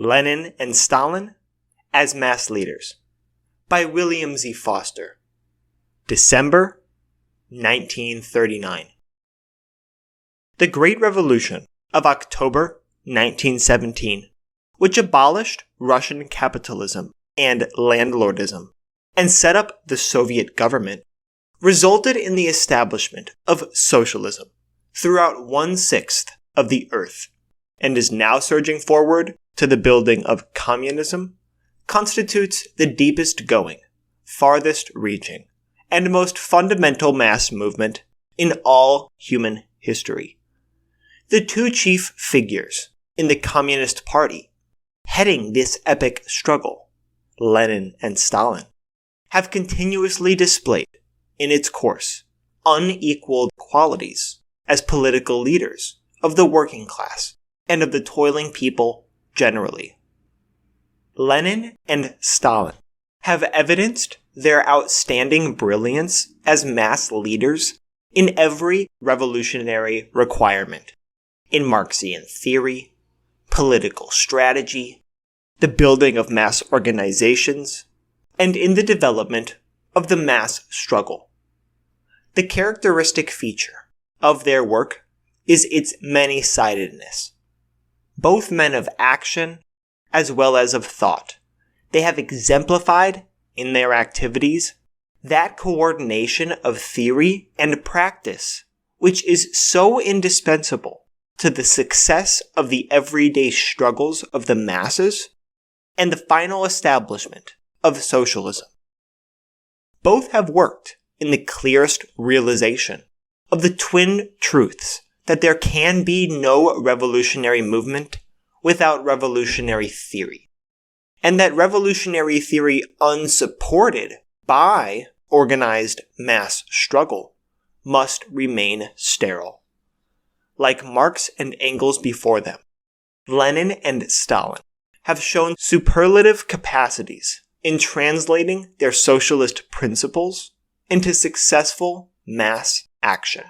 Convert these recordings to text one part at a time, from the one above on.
Lenin and Stalin as Mass Leaders by William Z. Foster. December 1939. The Great Revolution of October 1917, which abolished Russian capitalism and landlordism and set up the Soviet government, resulted in the establishment of socialism throughout 1/6 of the earth, and is now surging forward to the building of communism, constitutes the deepest going, farthest reaching, and most fundamental mass movement in all human history. The two chief figures in the Communist Party heading this epic struggle, Lenin and Stalin, have continuously displayed in its course unequaled qualities as political leaders of the working class and of the toiling people generally. Lenin and Stalin have evidenced their outstanding brilliance as mass leaders in every revolutionary requirement, in Marxian theory, political strategy, the building of mass organizations, and in the development of the mass struggle. The characteristic feature of their work is its many-sidedness. Both men of action as well as of thought, they have exemplified in their activities that coordination of theory and practice which is so indispensable to the success of the everyday struggles of the masses and the final establishment of socialism. Both have worked in the clearest realization of the twin truths that there can be no revolutionary movement without revolutionary theory, and that revolutionary theory unsupported by organized mass struggle must remain sterile. Like Marx and Engels before them, Lenin and Stalin have shown superlative capacities in translating their socialist principles into successful mass action.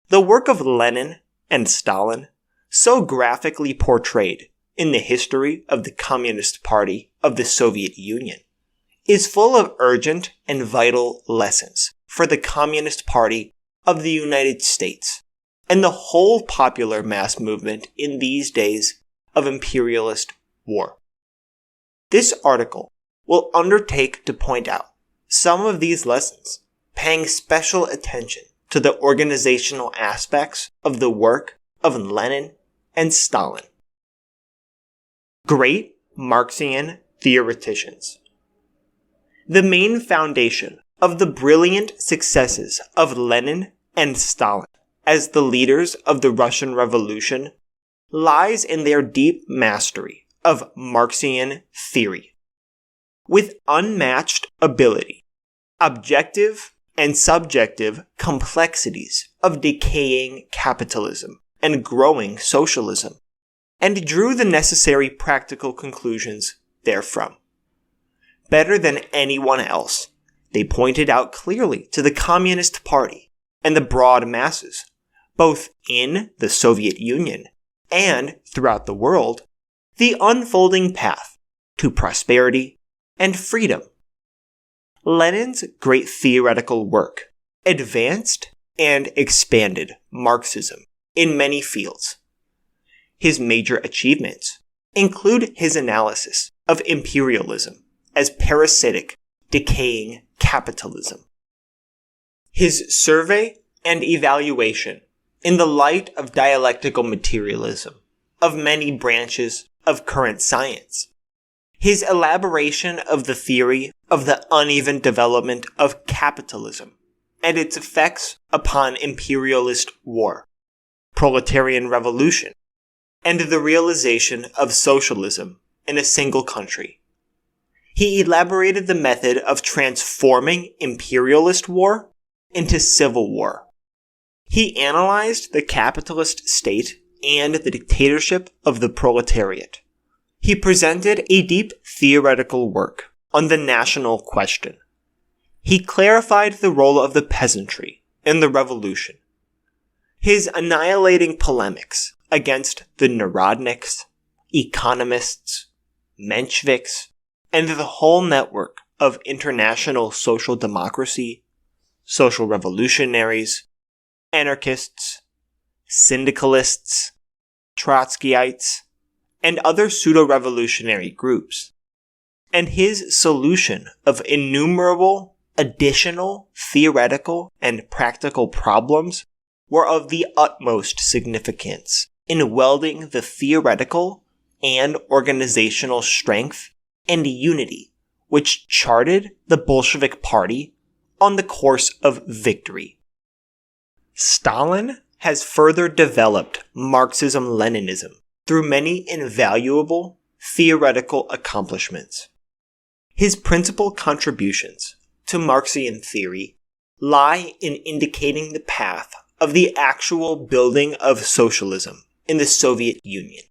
The work of Lenin and Stalin, so graphically portrayed in the history of the Communist Party of the Soviet Union, is full of urgent and vital lessons for the Communist Party of the United States and the whole popular mass movement in these days of imperialist war. This article will undertake to point out some of these lessons, paying special attention to the organizational aspects of the work of Lenin and Stalin. Great Marxian Theoreticians. The main foundation of the brilliant successes of Lenin and Stalin as the leaders of the Russian Revolution lies in their deep mastery of Marxian theory. With unmatched ability, objective and subjective complexities of decaying capitalism and growing socialism, and drew the necessary practical conclusions therefrom. Better than anyone else, they pointed out clearly to the Communist Party and the broad masses, both in the Soviet Union and throughout the world, the unfolding path to prosperity and freedom. Lenin's great theoretical work advanced and expanded Marxism in many fields. His major achievements include his analysis of imperialism as parasitic, decaying capitalism, his survey and evaluation in the light of dialectical materialism of many branches of current science, his elaboration of the theory of the uneven development of capitalism and its effects upon imperialist war, proletarian revolution, and the realization of socialism in a single country. He elaborated the method of transforming imperialist war into civil war. He analyzed the capitalist state and the dictatorship of the proletariat. He presented a deep theoretical work on the national question. He clarified the role of the peasantry in the revolution. His annihilating polemics against the Narodniks, economists, Mensheviks, and the whole network of international social democracy, social revolutionaries, anarchists, syndicalists, Trotskyites, and other pseudo-revolutionary groups. And his solution of innumerable additional theoretical and practical problems were of the utmost significance in welding the theoretical and organizational strength and unity which charted the Bolshevik Party on the course of victory. Stalin has further developed Marxism-Leninism through many invaluable theoretical accomplishments. His principal contributions to Marxian theory lie in indicating the path of the actual building of socialism in the Soviet Union.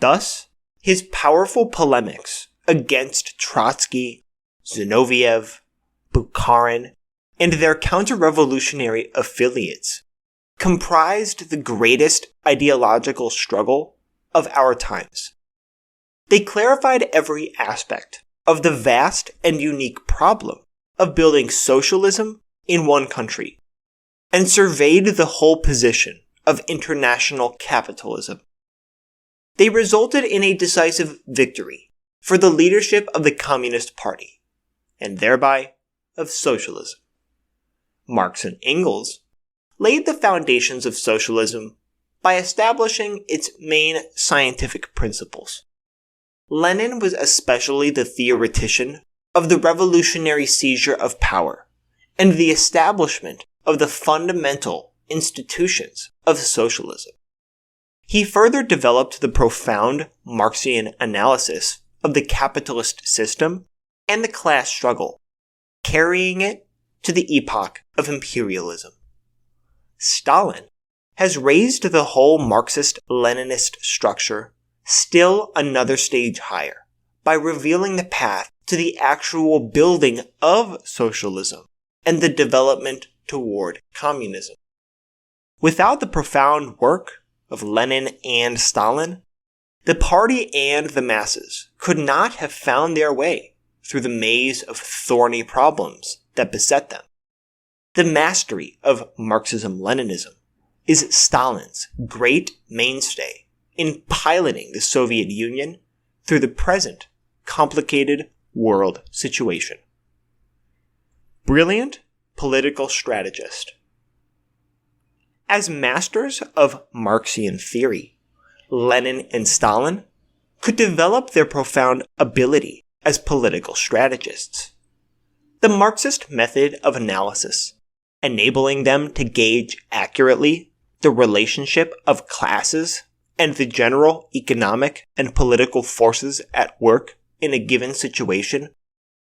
Thus, his powerful polemics against Trotsky, Zinoviev, Bukharin, and their counter-revolutionary affiliates comprised the greatest ideological struggle of our times. They clarified every aspect of the vast and unique problem of building socialism in one country, and surveyed the whole position of international capitalism. They resulted in a decisive victory for the leadership of the Communist Party, and thereby of socialism. Marx and Engels laid the foundations of socialism by establishing its main scientific principles. Lenin was especially the theoretician of the revolutionary seizure of power and the establishment of the fundamental institutions of socialism. He further developed the profound Marxian analysis of the capitalist system and the class struggle, carrying it to the epoch of imperialism. Stalin has raised the whole Marxist-Leninist structure still another stage higher by revealing the path to the actual building of socialism and the development toward communism. Without the profound work of Lenin and Stalin, the party and the masses could not have found their way through the maze of thorny problems that beset them. The mastery of Marxism-Leninism is Stalin's great mainstay in piloting the Soviet Union through the present complicated world situation. Brilliant political strategist. As masters of Marxian theory, Lenin and Stalin could develop their profound ability as political strategists. The Marxist method of analysis, enabling them to gauge accurately the relationship of classes and the general economic and political forces at work in a given situation,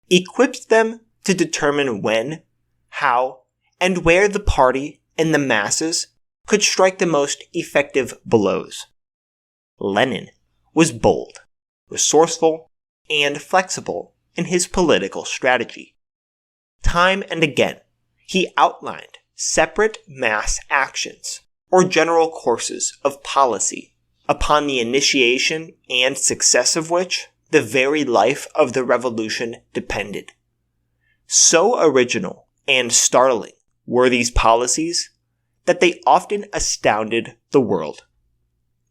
equipped them to determine when, how, and where the party and the masses could strike the most effective blows. Lenin was bold, resourceful, and flexible in his political strategy. Time and again, he outlined separate mass actions or general courses of policy upon the initiation and success of which the very life of the revolution depended. So original and startling were these policies that they often astounded the world.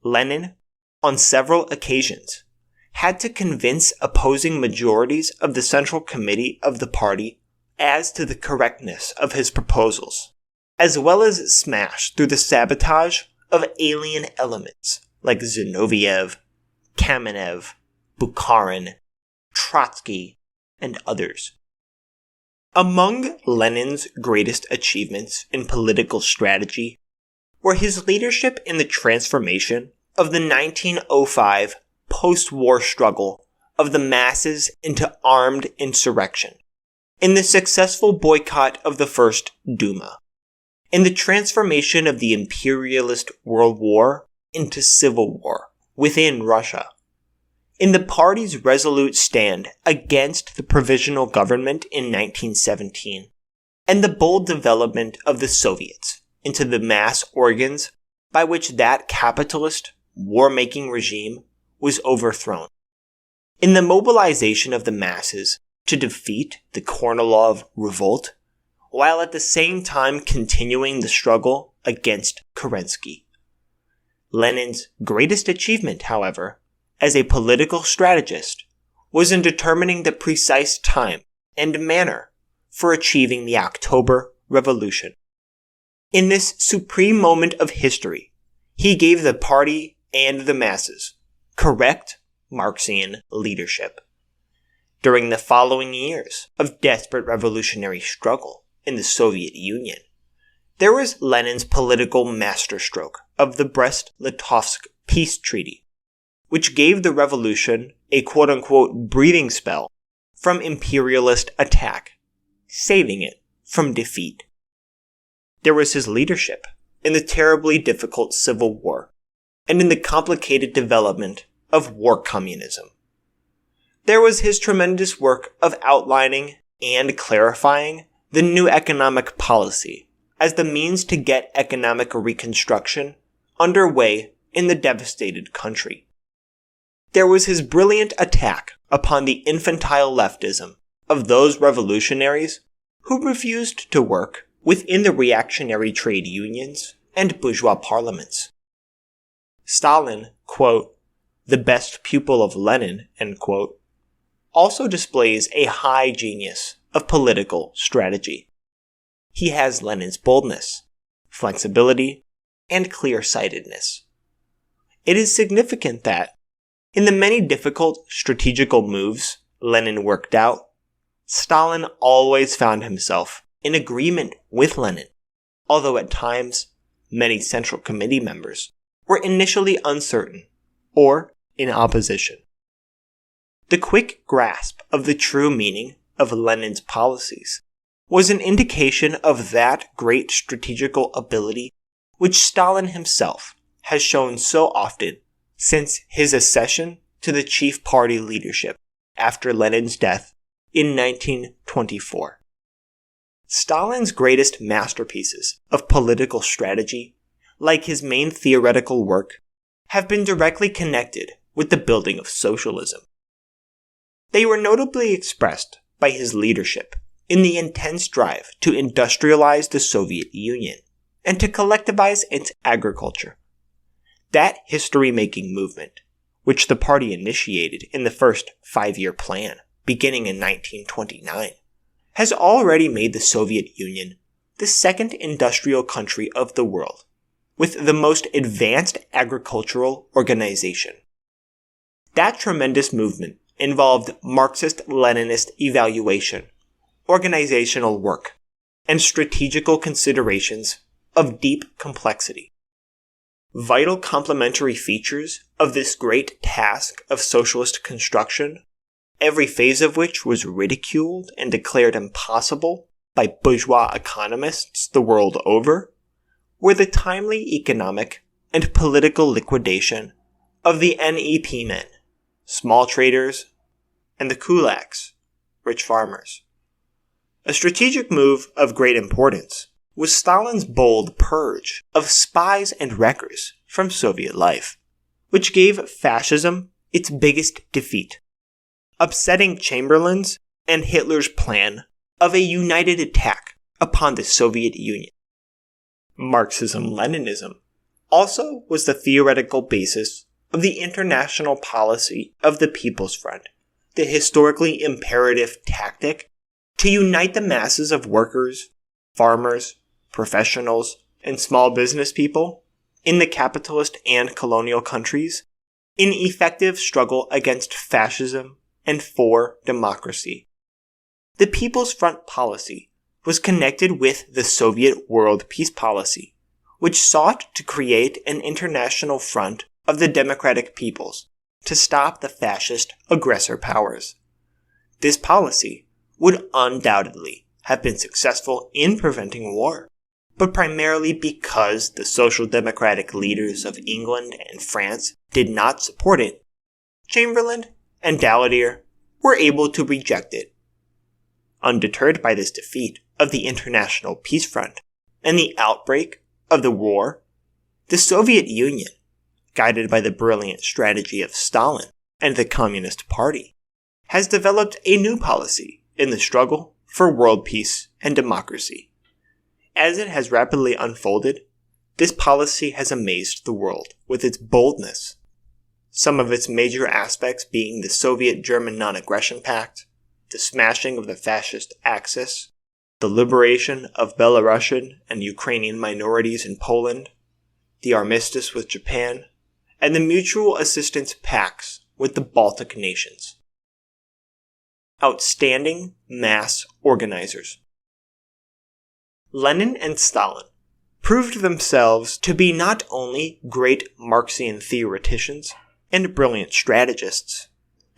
Lenin, on several occasions, had to convince opposing majorities of the Central Committee of the party as to the correctness of his proposals, as well as smash through the sabotage of alien elements like Zinoviev, Kamenev, Bukharin, Trotsky, and others. Among Lenin's greatest achievements in political strategy were his leadership in the transformation of the 1905 post-war struggle of the masses into armed insurrection, in the successful boycott of the First Duma, in the transformation of the imperialist world war into civil war within Russia, in the party's resolute stand against the provisional government in 1917, and the bold development of the Soviets into the mass organs by which that capitalist, war-making regime was overthrown. In the mobilization of the masses to defeat the Kornilov revolt, while at the same time continuing the struggle against Kerensky. Lenin's greatest achievement, however, as a political strategist, was in determining the precise time and manner for achieving the October Revolution. In this supreme moment of history, he gave the party and the masses correct Marxian leadership. During the following years of desperate revolutionary struggle in the Soviet Union, there was Lenin's political masterstroke of the Brest-Litovsk peace treaty, which gave the revolution a quote-unquote breathing spell from imperialist attack, saving it from defeat. There was his leadership in the terribly difficult Civil War and in the complicated development of war communism. There was his tremendous work of outlining and clarifying the new economic policy as the means to get economic reconstruction underway in the devastated country. There was his brilliant attack upon the infantile leftism of those revolutionaries who refused to work within the reactionary trade unions and bourgeois parliaments. Stalin, quote, the best pupil of Lenin, end quote, also displays a high genius of political strategy. He has Lenin's boldness, flexibility, and clear-sightedness. It is significant that, in the many difficult strategical moves Lenin worked out, Stalin always found himself in agreement with Lenin, although at times many Central Committee members were initially uncertain or in opposition. The quick grasp of the true meaning of Lenin's policies was an indication of that great strategical ability which Stalin himself has shown so often since his accession to the chief party leadership after Lenin's death in 1924. Stalin's greatest masterpieces of political strategy, like his main theoretical work, have been directly connected with the building of socialism. They were notably expressed by his leadership in the intense drive to industrialize the Soviet Union and to collectivize its agriculture. That history-making movement, which the party initiated in the first 5-year plan, beginning in 1929, has already made the Soviet Union the second industrial country of the world, with the most advanced agricultural organization. That tremendous movement involved Marxist-Leninist evaluation, organizational work, and strategical considerations of deep complexity. Vital complementary features of this great task of socialist construction, every phase of which was ridiculed and declared impossible by bourgeois economists the world over, were the timely economic and political liquidation of the NEP men, small traders, and the kulaks, rich farmers. A strategic move of great importance was Stalin's bold purge of spies and wreckers from Soviet life, which gave fascism its biggest defeat, upsetting Chamberlain's and Hitler's plan of a united attack upon the Soviet Union. Marxism-Leninism also was the theoretical basis of the international policy of the People's Front, the historically imperative tactic to unite the masses of workers, farmers, professionals, and small business people in the capitalist and colonial countries in effective struggle against fascism and for democracy. The People's Front policy was connected with the Soviet World Peace Policy, which sought to create an international front of the democratic peoples to stop the fascist aggressor powers. This policy would undoubtedly have been successful in preventing war, but primarily because the social democratic leaders of England and France did not support it, Chamberlain and Daladier were able to reject it. Undeterred by this defeat of the International Peace Front and the outbreak of the war, the Soviet Union guided by the brilliant strategy of Stalin and the Communist Party, has developed a new policy in the struggle for world peace and democracy. As it has rapidly unfolded, this policy has amazed the world with its boldness, some of its major aspects being the Soviet-German Non-Aggression Pact, the smashing of the fascist Axis, the liberation of Belarusian and Ukrainian minorities in Poland, the armistice with Japan, and the mutual assistance pacts with the Baltic nations. Outstanding mass organizers. Lenin and Stalin proved themselves to be not only great Marxian theoreticians and brilliant strategists,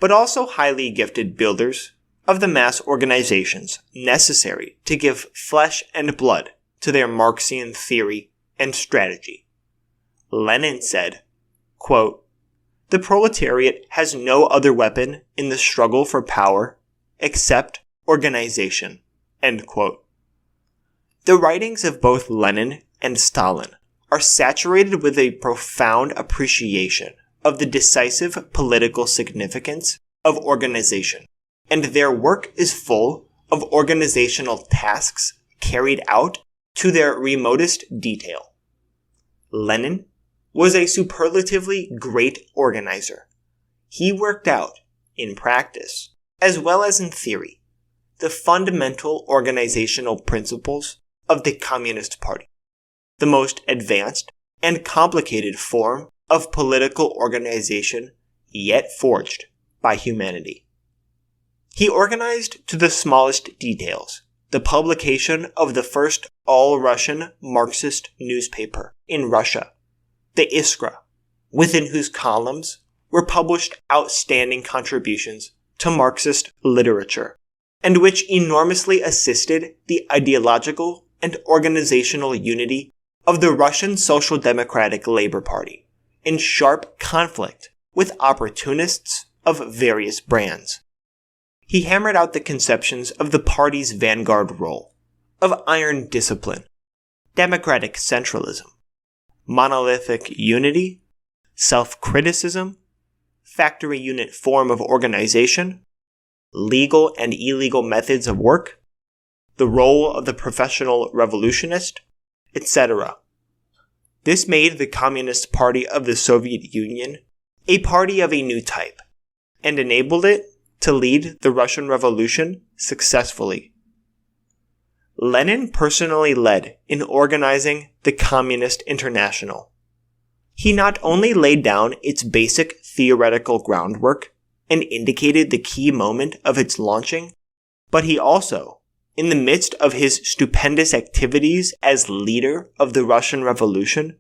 but also highly gifted builders of the mass organizations necessary to give flesh and blood to their Marxian theory and strategy. Lenin said, quote, "The proletariat has no other weapon in the struggle for power except organization." End quote. The writings of both Lenin and Stalin are saturated with a profound appreciation of the decisive political significance of organization, and their work is full of organizational tasks carried out to their remotest detail. Lenin was a superlatively great organizer. He worked out, in practice, as well as in theory, the fundamental organizational principles of the Communist Party, the most advanced and complicated form of political organization yet forged by humanity. He organized to the smallest details the publication of the first all-Russian Marxist newspaper in Russia, the Iskra, within whose columns were published outstanding contributions to Marxist literature, and which enormously assisted the ideological and organizational unity of the Russian Social Democratic Labor Party, in sharp conflict with opportunists of various brands. He hammered out the conceptions of the party's vanguard role, of iron discipline, democratic centralism, monolithic unity, self-criticism, factory unit form of organization, legal and illegal methods of work, the role of the professional revolutionist, etc. This made the Communist Party of the Soviet Union a party of a new type, and enabled it to lead the Russian Revolution successfully. Lenin personally led in organizing the Communist International. He not only laid down its basic theoretical groundwork and indicated the key moment of its launching, but he also, in the midst of his stupendous activities as leader of the Russian Revolution,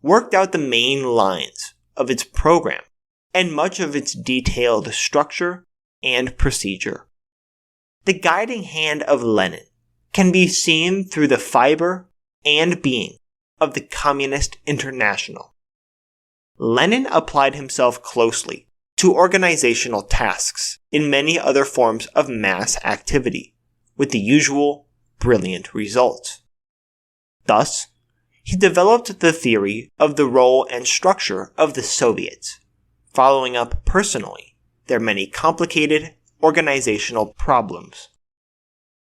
worked out the main lines of its program and much of its detailed structure and procedure. The guiding hand of Lenin can be seen through the fiber and being of the Communist International. Lenin applied himself closely to organizational tasks in many other forms of mass activity, with the usual brilliant results. Thus, he developed the theory of the role and structure of the Soviets, following up personally their many complicated organizational problems.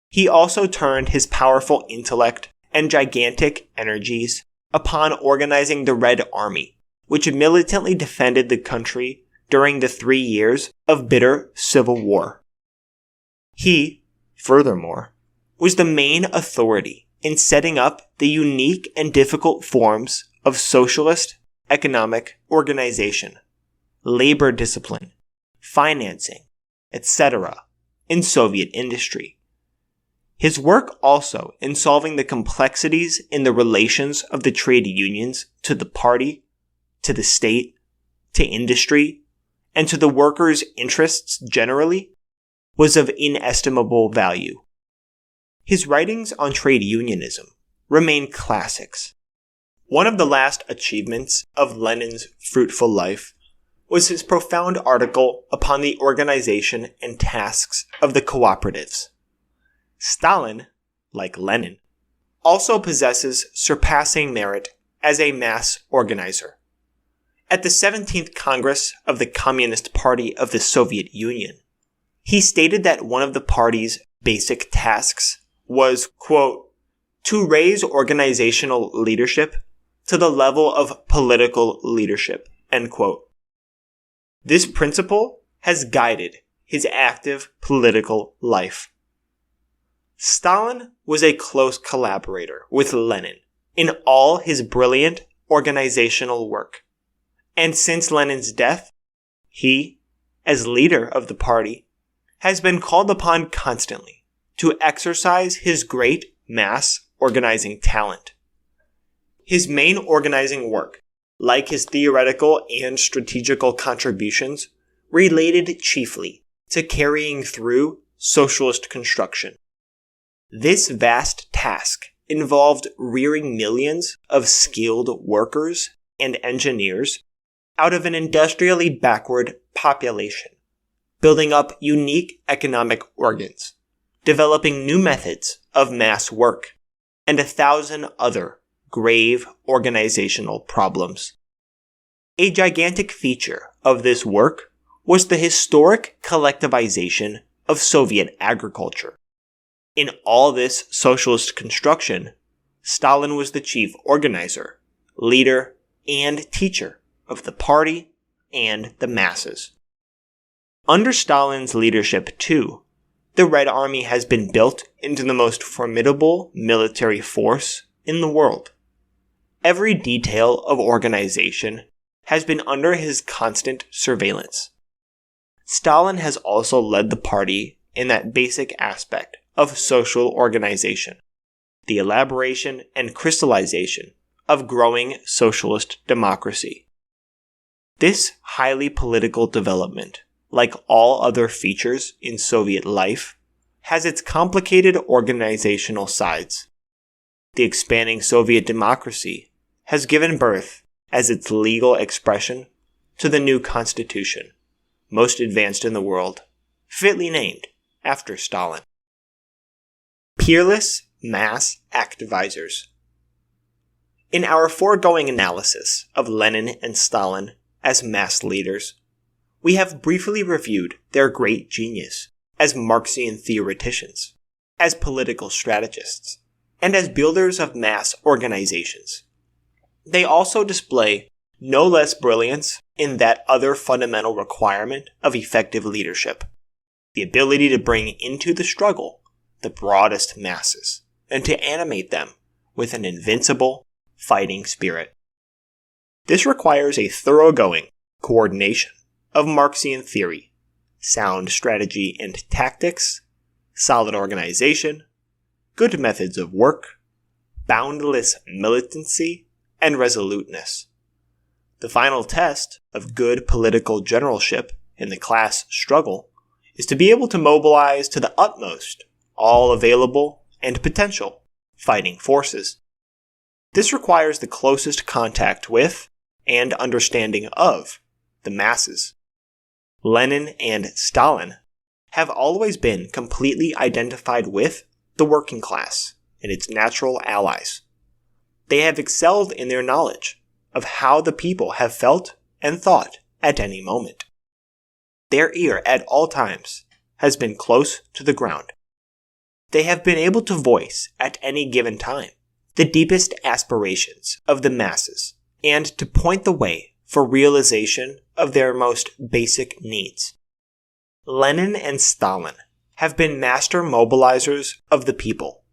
He also turned his powerful intellect and gigantic energies upon organizing the Red Army, which militantly defended the country during the 3 years of bitter civil war. He, furthermore, was the main authority in setting up the unique and difficult forms of socialist economic organization, labor discipline, financing, etc. in Soviet industry. His work also in solving the complexities in the relations of the trade unions to the party, to the state, to industry, and to the workers' interests generally, was of inestimable value. His writings on trade unionism remain classics. One of the last achievements of Lenin's fruitful life was his profound article upon the organization and tasks of the cooperatives. Stalin, like Lenin, also possesses surpassing merit as a mass organizer. At the 17th Congress of the Communist Party of the Soviet Union, he stated that one of the party's basic tasks was, quote, to raise organizational leadership to the level of political leadership, end quote. This principle has guided his active political life. Stalin was a close collaborator with Lenin in all his brilliant organizational work. And since Lenin's death, he, as leader of the party, has been called upon constantly to exercise his great mass organizing talent. His main organizing work, like his theoretical and strategical contributions, related chiefly to carrying through socialist construction. This vast task involved rearing millions of skilled workers and engineers out of an industrially backward population, building up unique economic organs, developing new methods of mass work, and 1,000 other grave organizational problems. A gigantic feature of this work was the historic collectivization of Soviet agriculture. In all this socialist construction, Stalin was the chief organizer, leader, and teacher of the party and the masses. Under Stalin's leadership, too, the Red Army has been built into the most formidable military force in the world. Every detail of organization has been under his constant surveillance. Stalin has also led the party in that basic aspect of social organization, the elaboration and crystallization of growing socialist democracy. This highly political development, like all other features in Soviet life, has its complicated organizational sides. The expanding Soviet democracy has given birth, as its legal expression, to the new constitution, most advanced in the world, fitly named after Stalin. Peerless mass activizers. In our foregoing analysis of Lenin and Stalin as mass leaders, we have briefly reviewed their great genius as Marxian theoreticians, as political strategists, and as builders of mass organizations. They also display no less brilliance in that other fundamental requirement of effective leadership, the ability to bring into the struggle the broadest masses, and to animate them with an invincible, fighting spirit. This requires a thoroughgoing coordination of Marxian theory, sound strategy and tactics, solid organization, good methods of work, boundless militancy, and resoluteness. The final test of good political generalship in the class struggle is to be able to mobilize to the utmost all available and potential fighting forces. This requires the closest contact with and understanding of the masses. Lenin and Stalin have always been completely identified with the working class and its natural allies. They have excelled in their knowledge of how the people have felt and thought at any moment. Their ear at all times has been close to the ground. They have been able to voice at any given time the deepest aspirations of the masses and to point the way for realization of their most basic needs. Lenin and Stalin have been master mobilizers of the people.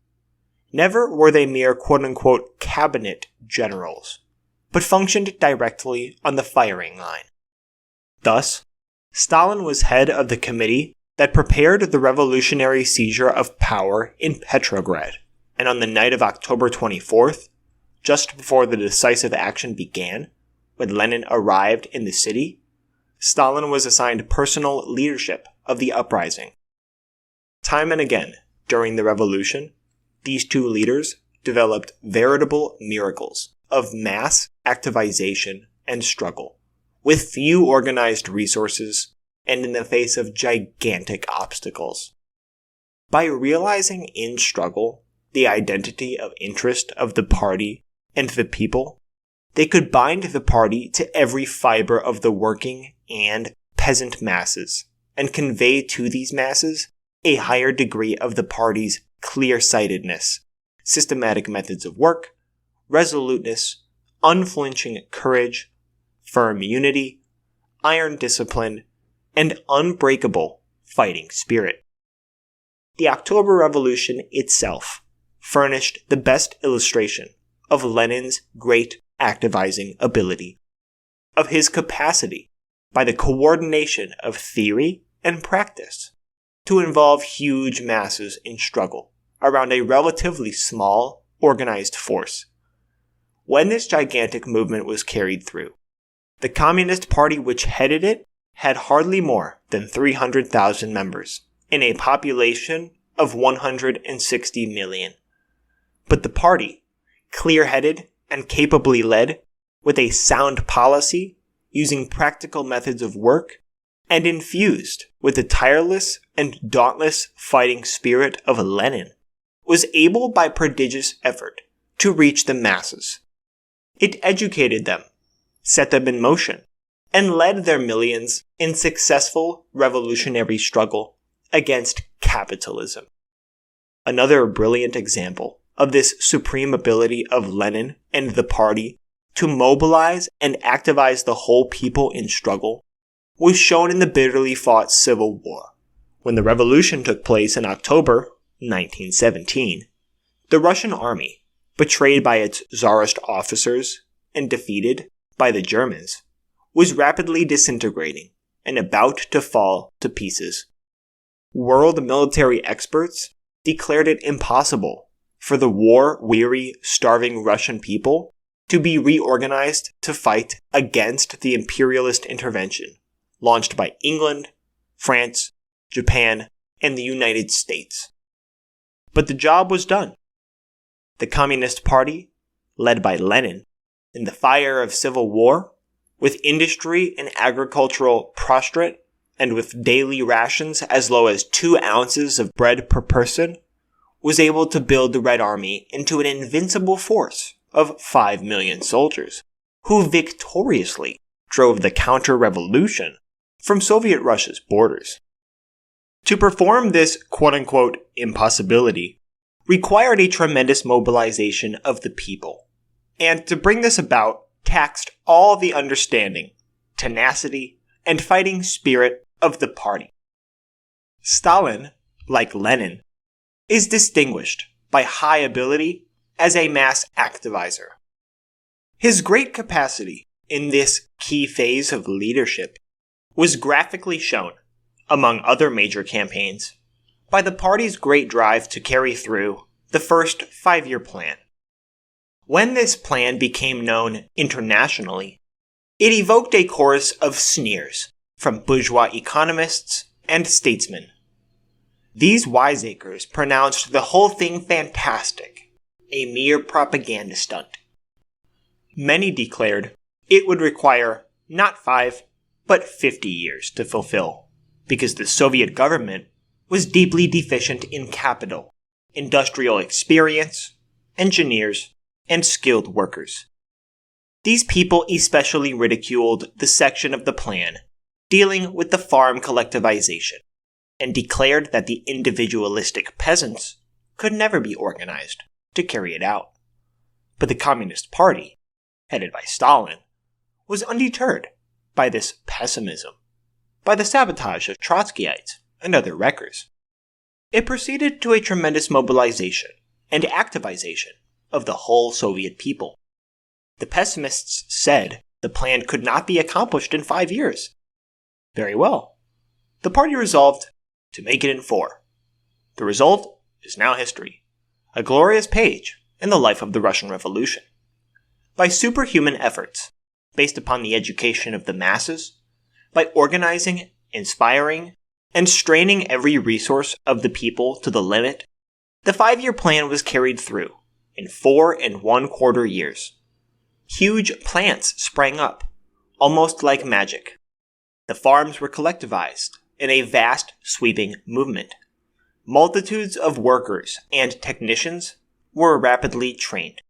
Never were they mere quote-unquote cabinet generals, but functioned directly on the firing line. Thus, Stalin was head of the committee that prepared the revolutionary seizure of power in Petrograd, and on the night of October 24th, just before the decisive action began, when Lenin arrived in the city, Stalin was assigned personal leadership of the uprising. Time and again, during the revolution, these two leaders developed veritable miracles of mass activization and struggle, with few organized resources and in the face of gigantic obstacles. By realizing in struggle the identity of interest of the party and the people, they could bind the party to every fiber of the working and peasant masses and convey to these masses a higher degree of the party's clear-sightedness, systematic methods of work, resoluteness, unflinching courage, firm unity, iron discipline, and unbreakable fighting spirit. The October Revolution itself furnished the best illustration of Lenin's great activizing ability, of his capacity, by the coordination of theory and practice, to involve huge masses in struggle around a relatively small, organized force. When this gigantic movement was carried through, the Communist Party which headed it had hardly more than 300,000 members in a population of 160 million. But the party, clear-headed and capably led, with a sound policy, using practical methods of work, and infused with the tireless and dauntless fighting spirit of Lenin, was able by prodigious effort to reach the masses. It educated them, set them in motion, and led their millions in successful revolutionary struggle against capitalism. Another brilliant example of this supreme ability of Lenin and the party to mobilize and activize the whole people in struggle was shown in the bitterly fought Civil War. When the revolution took place in October 1917, the Russian army, betrayed by its czarist officers and defeated by the Germans, was rapidly disintegrating and about to fall to pieces. World military experts declared it impossible for the war-weary, starving Russian people to be reorganized to fight against the imperialist intervention launched by England, France, Japan, and the United States. But the job was done. The Communist Party, led by Lenin, in the fire of civil war, with industry and agricultural prostrate, and with daily rations as low as 2 ounces of bread per person, was able to build the Red Army into an invincible force of 5 million soldiers, who victoriously drove the counter-revolution from Soviet Russia's borders. To perform this quote-unquote impossibility required a tremendous mobilization of the people, and to bring this about taxed all the understanding, tenacity, and fighting spirit of the party. Stalin, like Lenin, is distinguished by high ability as a mass activizer. His great capacity in this key phase of leadership was graphically shown, among other major campaigns, by the party's great drive to carry through the first 5-year plan. When this plan became known internationally, it evoked a chorus of sneers from bourgeois economists and statesmen. These wiseacres pronounced the whole thing fantastic, a mere propaganda stunt. Many declared it would require not 5, but 50 years to fulfill, because the Soviet government was deeply deficient in capital, industrial experience, engineers, and skilled workers. These people especially ridiculed the section of the plan dealing with the farm collectivization, and declared that the individualistic peasants could never be organized to carry it out. But the Communist Party, headed by Stalin, was undeterred by this pessimism, by the sabotage of Trotskyites and other wreckers. It proceeded to a tremendous mobilization and activization of the whole Soviet people. The pessimists said the plan could not be accomplished in 5 years. Very well. The party resolved to make it in 4. The result is now history, a glorious page in the life of the Russian Revolution. By superhuman efforts, based upon the education of the masses, by organizing, inspiring, and straining every resource of the people to the limit, the 5-year plan was carried through in 4 1/4 years. Huge plants sprang up, almost like magic. The farms were collectivized in a vast, sweeping movement. Multitudes of workers and technicians were rapidly trained.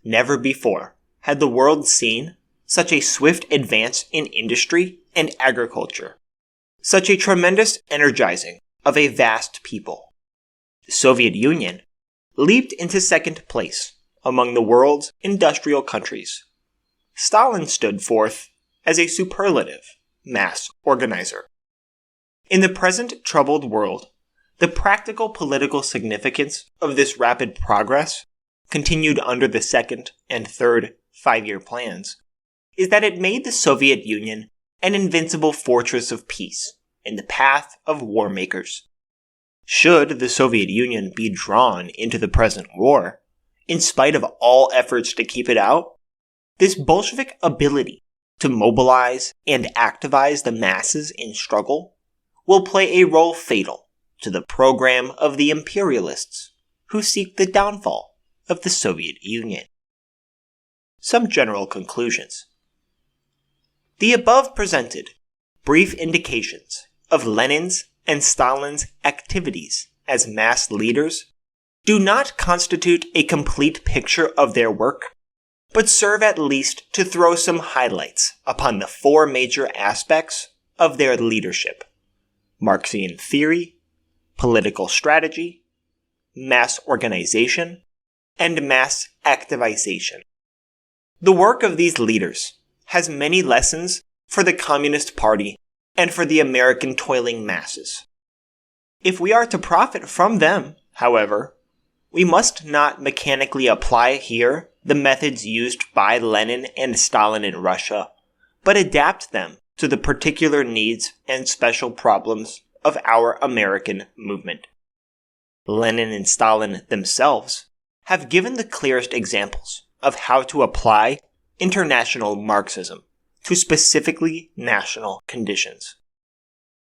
Never before had the world seen such a swift advance in industry and agriculture, such a tremendous energizing of a vast people. The Soviet Union leaped into second place among the world's industrial countries. Stalin stood forth as a superlative mass organizer. In the present troubled world, the practical political significance of this rapid progress, continued under the second and third five-year plans, is that it made the Soviet Union an invincible fortress of peace in the path of war makers. Should the Soviet Union be drawn into the present war, in spite of all efforts to keep it out, this Bolshevik ability to mobilize and activize the masses in struggle will play a role fatal to the program of the imperialists who seek the downfall of the Soviet Union. Some general conclusions. The above presented brief indications of Lenin's and Stalin's activities as mass leaders do not constitute a complete picture of their work, but serve at least to throw some highlights upon the four major aspects of their leadership: Marxian theory, political strategy, mass organization, and mass activization. The work of these leaders has many lessons for the Communist Party and for the American toiling masses. If we are to profit from them, however, we must not mechanically apply here the methods used by Lenin and Stalin in Russia, but adapt them to the particular needs and special problems of our American movement. Lenin and Stalin themselves have given the clearest examples of how to apply international Marxism to specifically national conditions.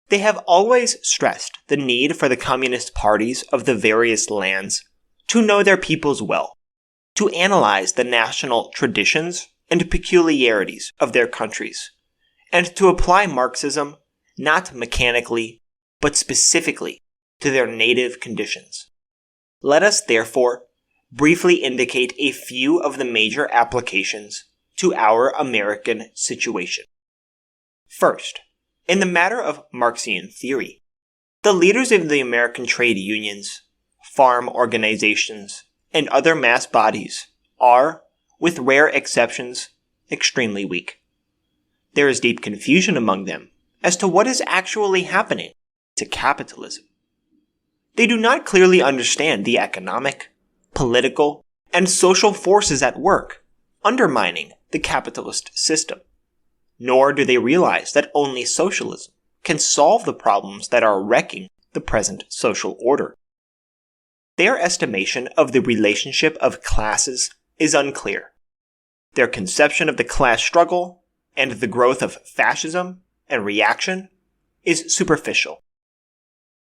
They have always stressed the need for the communist parties of the various lands to know their peoples well, to analyze the national traditions and peculiarities of their countries, and to apply Marxism not mechanically, but specifically to their native conditions. Let us therefore briefly indicate a few of the major applications to our American situation. First, in the matter of Marxian theory, the leaders of the American trade unions, farm organizations, and other mass bodies are, with rare exceptions, extremely weak. There is deep confusion among them as to what is actually happening to capitalism. They do not clearly understand the economic, political, and social forces at work undermining the capitalist system, nor do they realize that only socialism can solve the problems that are wrecking the present social order. Their estimation of the relationship of classes is unclear. Their conception of the class struggle and the growth of fascism and reaction is superficial.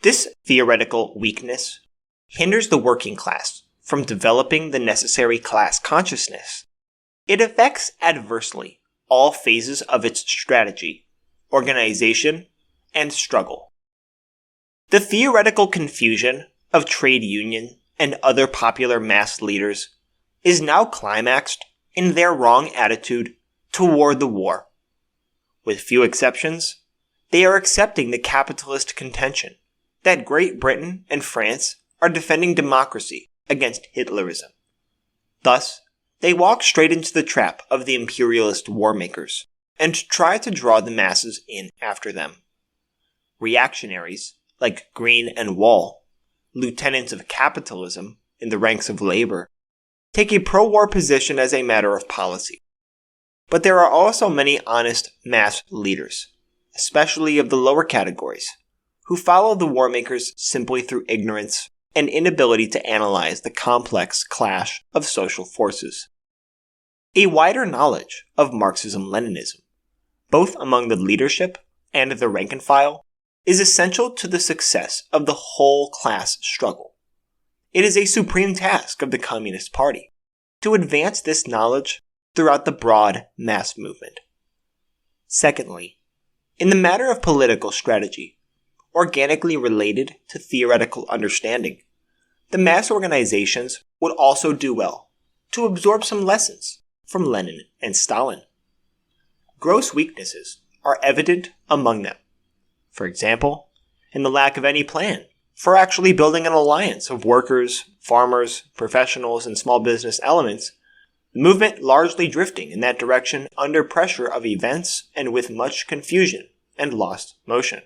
This theoretical weakness hinders the working class from developing the necessary class consciousness. It affects adversely all phases of its strategy, organization, and struggle. The theoretical confusion of trade union and other popular mass leaders is now climaxed in their wrong attitude toward the war. With few exceptions, they are accepting the capitalist contention that Great Britain and France are defending democracy against Hitlerism. Thus, they walk straight into the trap of the imperialist war makers and try to draw the masses in after them. Reactionaries, like Green and Wall, lieutenants of capitalism in the ranks of labor, take a pro-war position as a matter of policy. But there are also many honest mass leaders, especially of the lower categories, who follow the war makers simply through ignorance and inability to analyze the complex clash of social forces. A wider knowledge of Marxism-Leninism, both among the leadership and the rank and file, is essential to the success of the whole class struggle. It is a supreme task of the Communist Party to advance this knowledge throughout the broad mass movement. Secondly, in the matter of political strategy, organically related to theoretical understanding, the mass organizations would also do well to absorb some lessons from Lenin and Stalin. Gross weaknesses are evident among them. For example, in the lack of any plan for actually building an alliance of workers, farmers, professionals, and small business elements, the movement largely drifting in that direction under pressure of events and with much confusion and lost motion.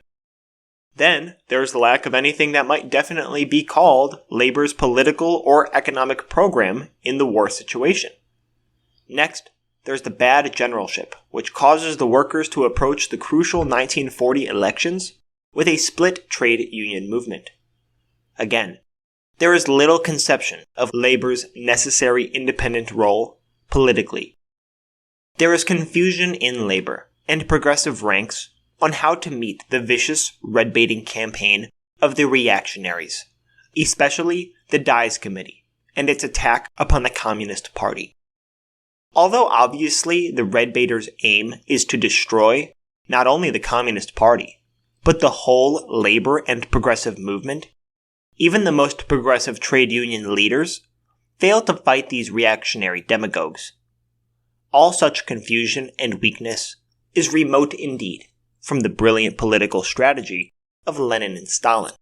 Then, there is the lack of anything that might definitely be called labor's political or economic program in the war situation. Next, there's the bad generalship, which causes the workers to approach the crucial 1940 elections with a split trade union movement. Again, there is little conception of labor's necessary independent role politically. There is confusion in labor and progressive ranks on how to meet the vicious red-baiting campaign of the reactionaries, especially the Dies Committee and its attack upon the Communist Party. Although obviously the red-baiters' aim is to destroy not only the Communist Party, but the whole labor and progressive movement, even the most progressive trade union leaders fail to fight these reactionary demagogues. All such confusion and weakness is remote indeed from the brilliant political strategy of Lenin and Stalin.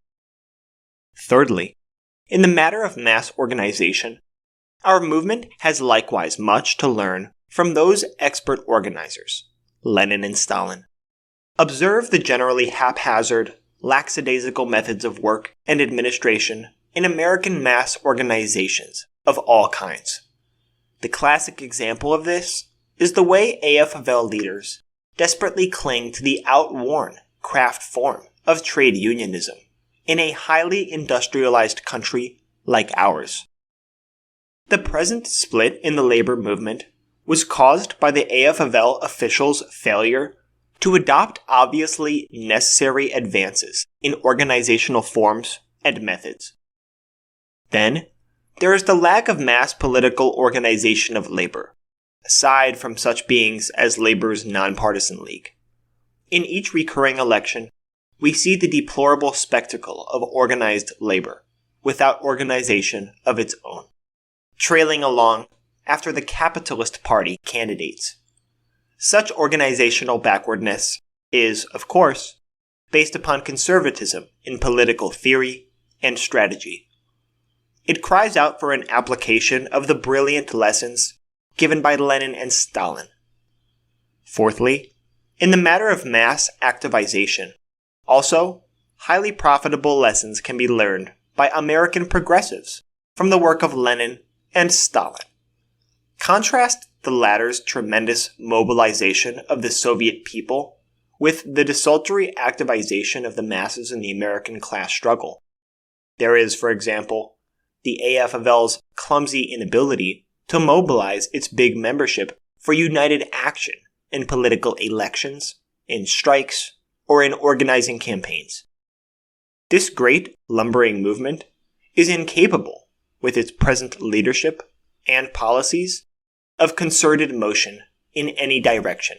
Thirdly, in the matter of mass organization, our movement has likewise much to learn from those expert organizers, Lenin and Stalin. Observe the generally haphazard, lackadaisical methods of work and administration in American mass organizations of all kinds. The classic example of this is the way AFL leaders desperately cling to the outworn craft form of trade unionism in a highly industrialized country like ours. The present split in the labor movement was caused by the AFL officials' failure to adopt obviously necessary advances in organizational forms and methods. Then, there is the lack of mass political organization of labor, aside from such beings as labor's nonpartisan league. In each recurring election, we see the deplorable spectacle of organized labor, without organization of its own, trailing along after the capitalist party candidates. Such organizational backwardness is, of course, based upon conservatism in political theory and strategy. It cries out for an application of the brilliant lessons given by Lenin and Stalin. Fourthly, in the matter of mass activization, also, highly profitable lessons can be learned by American progressives from the work of Lenin and Stalin. Contrast the latter's tremendous mobilization of the Soviet people with the desultory activization of the masses in the American class struggle. There is, for example, the AFL's clumsy inability to mobilize its big membership for united action in political elections, in strikes, or in organizing campaigns. This great lumbering movement is incapable, with its present leadership and policies, of concerted motion in any direction.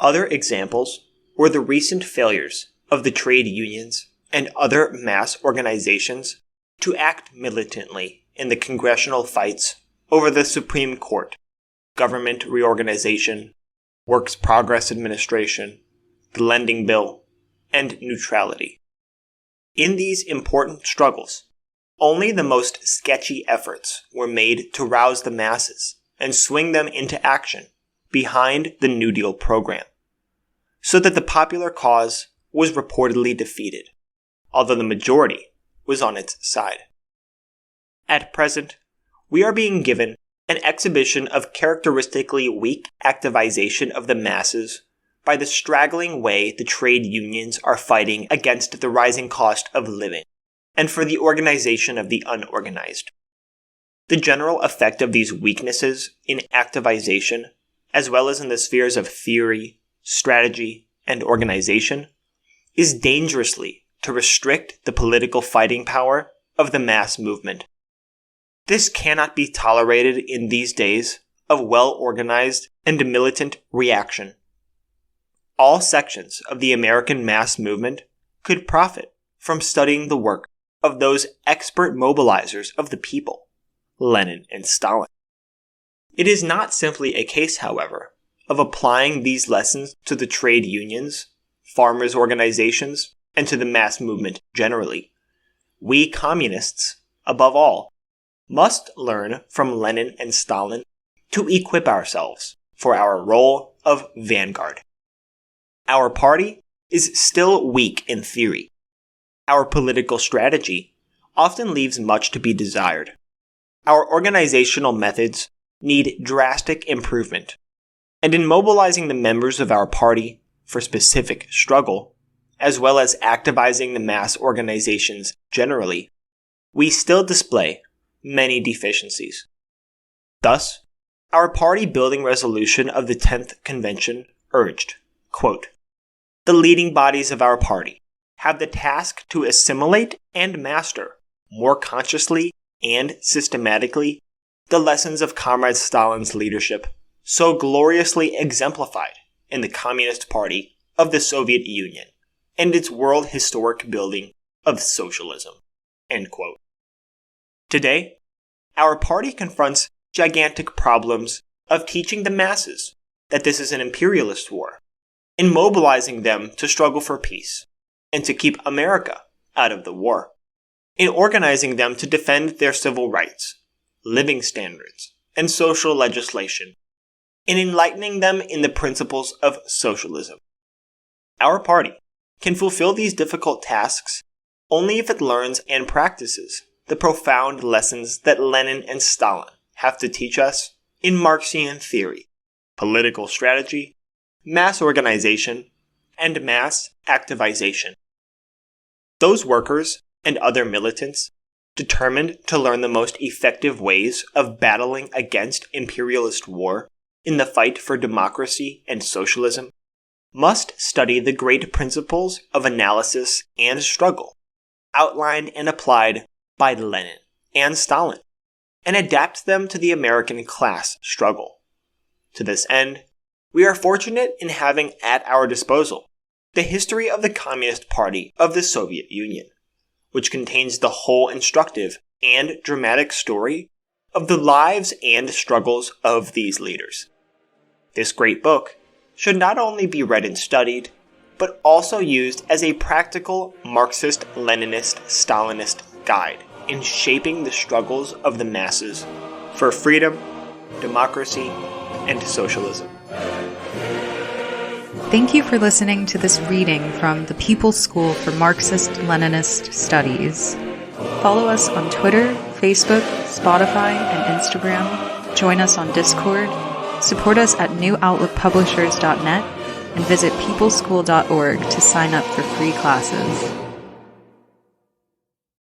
Other examples were the recent failures of the trade unions and other mass organizations to act militantly in the congressional fights over the Supreme Court, government reorganization, Works Progress Administration, the Lending Bill, and neutrality. In these important struggles, only the most sketchy efforts were made to rouse the masses and swing them into action behind the New Deal program, so that the popular cause was reportedly defeated, although the majority was on its side. At present, we are being given an exhibition of characteristically weak activization of the masses by the straggling way the trade unions are fighting against the rising cost of living, and for the organization of the unorganized. The general effect of these weaknesses in activization, as well as in the spheres of theory, strategy, and organization, is dangerously to restrict the political fighting power of the mass movement. This cannot be tolerated in these days of well-organized and militant reaction. All sections of the American mass movement could profit from studying the work of those expert mobilizers of the people, Lenin and Stalin. It is not simply a case, however, of applying these lessons to the trade unions, farmers' organizations, and to the mass movement generally. We communists, above all, must learn from Lenin and Stalin to equip ourselves for our role of vanguard. Our party is still weak in theory. Our political strategy often leaves much to be desired. Our organizational methods need drastic improvement, and in mobilizing the members of our party for specific struggle, as well as activizing the mass organizations generally, we still display many deficiencies. Thus, our party-building resolution of the 10th Convention urged, quote, "The leading bodies of our party have the task to assimilate and master, more consciously and systematically, the lessons of Comrade Stalin's leadership, so gloriously exemplified in the Communist Party of the Soviet Union and its world historic building of socialism." End quote. Today, our party confronts gigantic problems of teaching the masses that this is an imperialist war, in mobilizing them to struggle for peace, and to keep America out of the war, in organizing them to defend their civil rights, living standards, and social legislation, in enlightening them in the principles of socialism. Our party can fulfill these difficult tasks only if it learns and practices the profound lessons that Lenin and Stalin have to teach us in Marxian theory, political strategy, mass organization, and mass activization. Those workers and other militants determined to learn the most effective ways of battling against imperialist war in the fight for democracy and socialism must study the great principles of analysis and struggle outlined and applied by Lenin and Stalin, and adapt them to the American class struggle. To this end, we are fortunate in having at our disposal the history of the Communist Party of the Soviet Union, which contains the whole instructive and dramatic story of the lives and struggles of these leaders. This great book should not only be read and studied, but also used as a practical Marxist-Leninist Stalinist guide in shaping the struggles of the masses for freedom, democracy, and socialism. Thank you for listening to this reading from the People's School for Marxist-Leninist Studies. Follow us on Twitter, Facebook, Spotify, and Instagram. Join us on Discord. Support us at newoutlookpublishers.net and visit peopleschool.org to sign up for free classes.